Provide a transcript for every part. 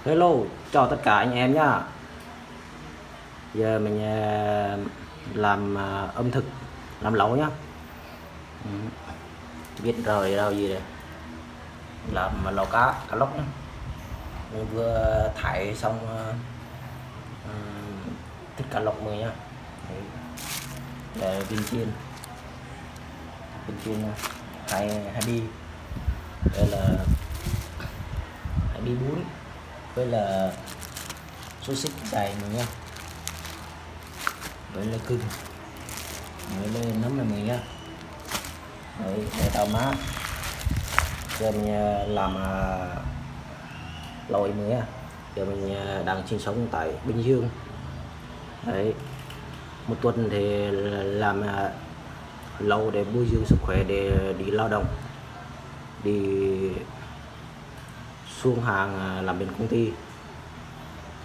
Hello, chào tất cả anh em nhá. Giờ mình làm ẩm thực, làm lẩu nhá. Ừ. Biết rồi đâu gì đây. Làm lẩu cá lóc nhá. Mình vừa thải xong thịt cá lóc mới nhá. Để viên chiên hai bi. Đây là hai bi bún với là xúc xích đầy mình nhá, với là cưng, với là nấm này mình nhá. Đấy, để tao má giờ mình làm lòi mới à. Giờ mình đang sinh sống tại Bình Dương. Đấy, một tuần thì làm lâu để bồi dưỡng sức khỏe để đi lao động, đi xuống hàng làm bên công ty,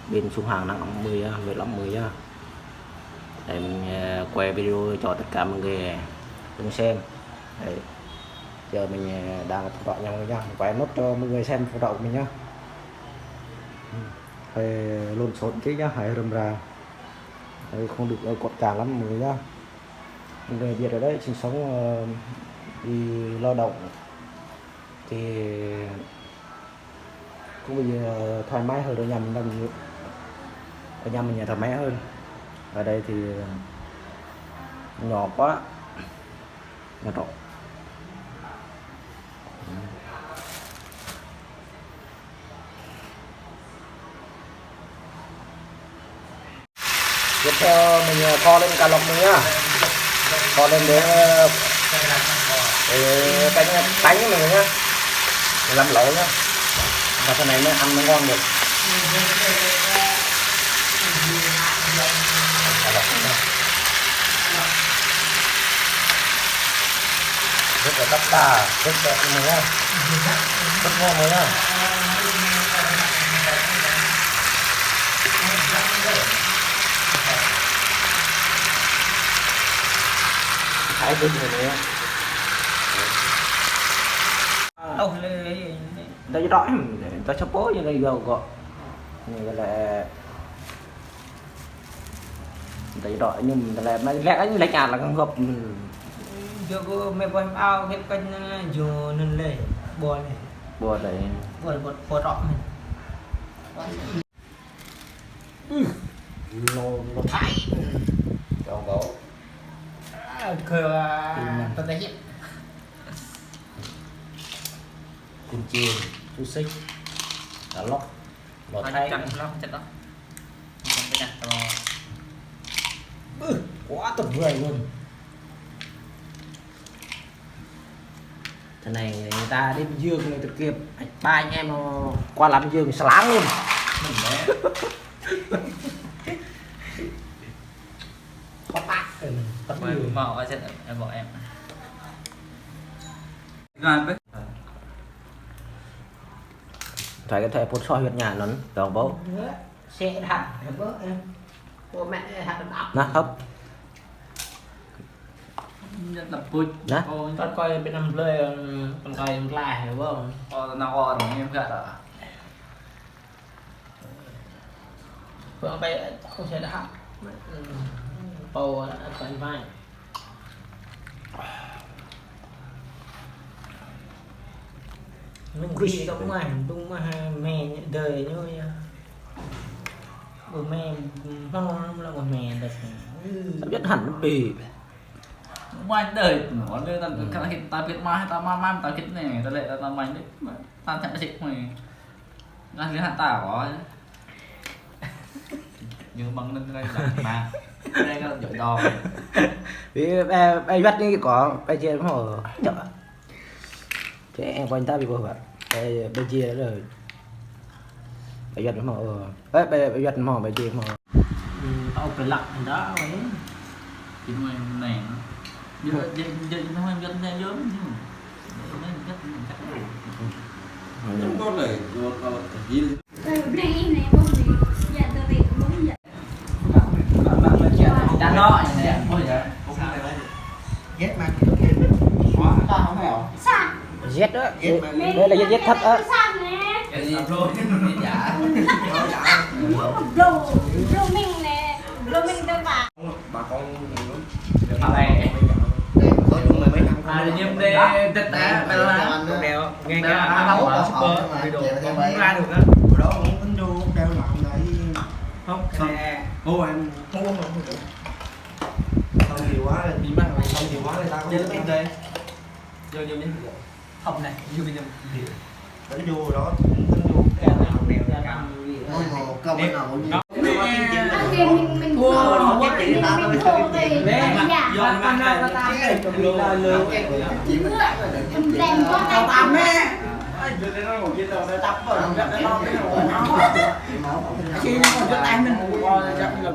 bên xuống hàng nặng 15 10 á. Để mình quay video cho tất cả mọi người cùng xem. Đấy. Giờ mình đang phụ trợ nhau nha, quay nốt cho mọi người xem phụ trợ của mình nhá. Hơi lộn xộn chứ nhá, hãy rầm rà. Đấy, không được cột càng lắm mọi người nhá. Người Việt ở đấy sinh sống đi lao động thì cũng bây giờ thoải mái hơn. Ở nhà mình làm nhiều, ở nhà mình thoải mái hơn. Ở đây thì nhỏ quá, nhỏ rộng. Tiếp theo mình kho lên cá lóc mình nhá, kho lên để cánh mình nhá, làm lẩu nhá, và sau này mới ăn nó ngon được. Rất là đắt đà, rất đẹp mình nhá, rất ngon mình nhá. Thái bên này nè. Đâu đây rõ ta sắp bố như đây gầu gọi này là đây rõ nhưng mà là lẽ anh lấy nhà là con gộp giờ có mấy con ao hết canh dù nên lệ bò này bùa đấy bò trọ này nó thái cho gấu khờ tao thấy hiện cùng chiên xúc xích cá lóc lò thay chặt đó quá tuyệt vời luôn. Thế này người ta đi Bình Dương người thực kịp ba anh em qua làm Bình Dương xả láng luôn. Có bác bắt nhiều màu ở trên em bảo em ngon đấy thấy cái thẻ phốt soi huyết nhà nó đầu bố xe hạt bố em cô mẹ hạt đập nè hấp đập bụi nè con coi bên năm lê con coi em lại hiểu không nó ngon em gật vừa bay không xe đã bầu còn vai mình đi trong ngoài tung mà mè đời thôi bố mẹ không là một mẹ được biết hẳn nó bì mai đời nó lên là hiện ta biết mai ta mai ta kết này ta lệ ta mạnh đấy ta chạy dịch mày đang lấy hạt tảo có nhưng bằng lên đây là mà đây là giỏi đò vì anh bắt đi có bây giờ nó ở chợ thế em quanh ta bị vô vậy bây giờ rồi bây giờ nó ở bây giờ nó bây giờ mà tao phải lặng đó ấy thì mày này giờ nó em dân ra giống nhưng nó rất Không có lời gì đã nói này thôi vậy ghét mà Z đó đây là Z thật á. đi rồi đi giả Rô mình nè, rô mình đâu bà. bà con này nói chung là mấy năm à nhưng đây tết đã bây giờ đeo nghe Đeo cái ăn áo lẩu của mà. super đi đồ Chèo không theo ra được á. bữa đó cũng tính vô đeo làm đấy Không, nè. ô em Không được. không nhiều quá rồi Đi mang không nhiều quá người ta có Vô biết đây. Vô vô nhé. không này như bây giờ tính vô rồi đó cũng tính vô đeo làm Đeo đeo ra ôi hồ công cái nào cũng Nó Ăn tiền mình Thua thua, nó nhất mình thua thì dạ. do ăn ra ta lừa Mình làm có tay tắm á. máu khi nó còn cho tay mình